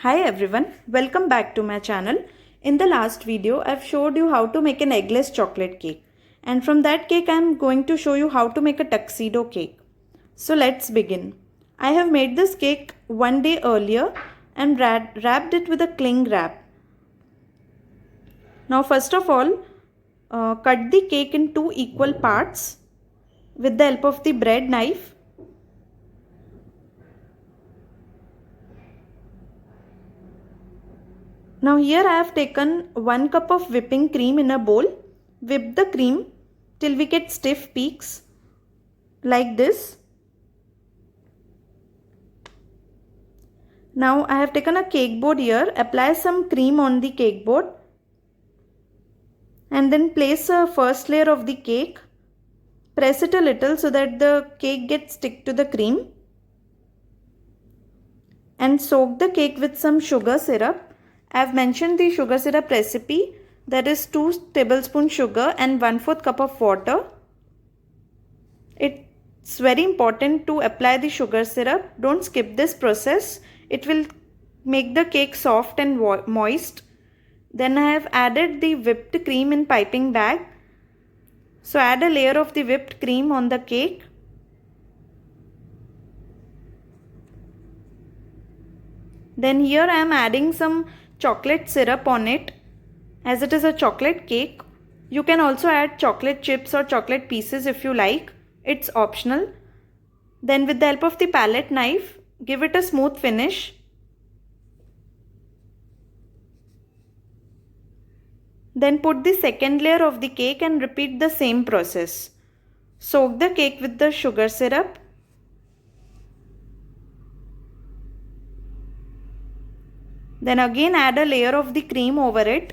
Hi everyone, welcome back to my channel. In the last video, I've showed you how to make an eggless chocolate cake. And from that cake, I'm going to show you how to make a tuxedo cake. So let's begin. I have made this cake one day earlier and wrapped it with a cling wrap. Now first of all, cut the cake in two equal parts with the help of the bread knife. Now here I have taken 1 cup of whipping cream in a bowl. Whip the cream till we get stiff peaks like this. Now I have taken a cake board here. Apply some cream on the cake board and then place a first layer of the cake. Press it a little so that the cake gets stick to the cream. And soak the cake with some sugar syrup. I have mentioned the sugar syrup recipe, that is 2 tablespoons sugar and 1/4 cup of water. It's very important to apply the sugar syrup. Don't skip this process. It will make the cake soft and moist. Then I have added the whipped cream in piping bag. So add a layer of the whipped cream on the cake. Then here I am adding some chocolate syrup on it. As it is a chocolate cake, you can also add chocolate chips or chocolate pieces if you like. It's optional. Then with the help of the palette knife, give it a smooth finish. Then put the second layer of the cake and repeat the same process. Soak the cake with the sugar syrup. Then again add a layer of the cream over it.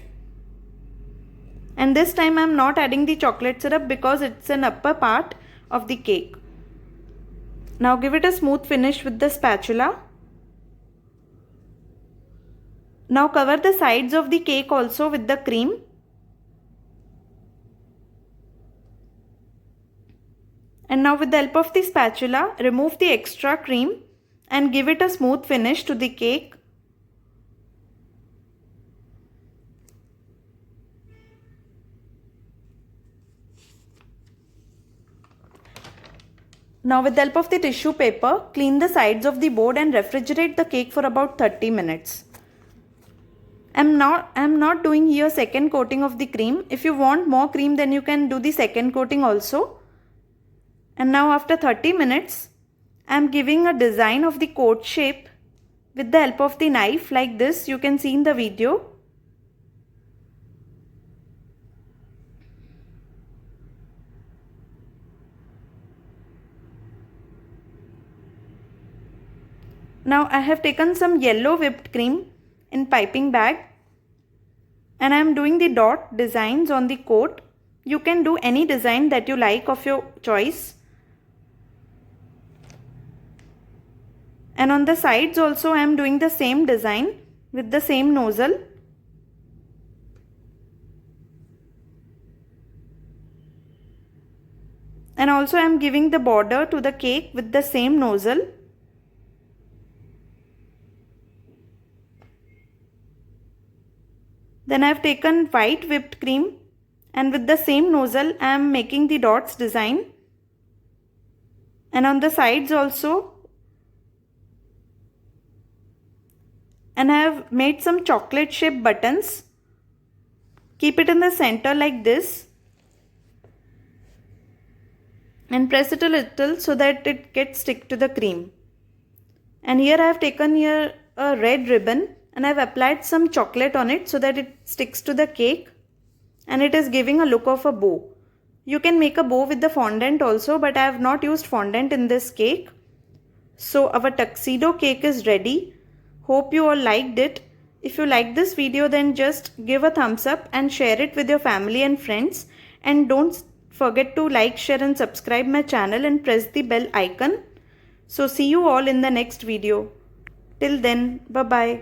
And this time I am not adding the chocolate syrup because it's an upper part of the cake. Now give it a smooth finish with the spatula. Now cover the sides of the cake also with the cream. And now with the help of the spatula, remove the extra cream and give it a smooth finish to the cake. Now with the help of the tissue paper, clean the sides of the board and refrigerate the cake for about 30 minutes. I am not doing here second coating of the cream. If you want more cream, then you can do the second coating also. And now after 30 minutes, I am giving a design of the coat shape with the help of the knife like this. You can see in the video. Now I have taken some yellow whipped cream in piping bag and I am doing the dot designs on the coat. You can do any design that you like of your choice. And on the sides also I am doing the same design with the same nozzle. And also I am giving the border to the cake with the same nozzle. Then I have taken white whipped cream and with the same nozzle I am making the dots design. And on the sides also. And I have made some chocolate shaped buttons. Keep it in the center like this. And press it a little so that it gets stick to the cream. And here I have taken here a red ribbon. And I have applied some chocolate on it so that it sticks to the cake and it is giving a look of a bow. You can make a bow with the fondant also, but I have not used fondant in this cake. So our tuxedo cake is ready. Hope you all liked it. If you liked this video, then just give a thumbs up and share it with your family and friends. And don't forget to like, share and subscribe my channel and press the bell icon. So see you all in the next video. Till then, bye bye.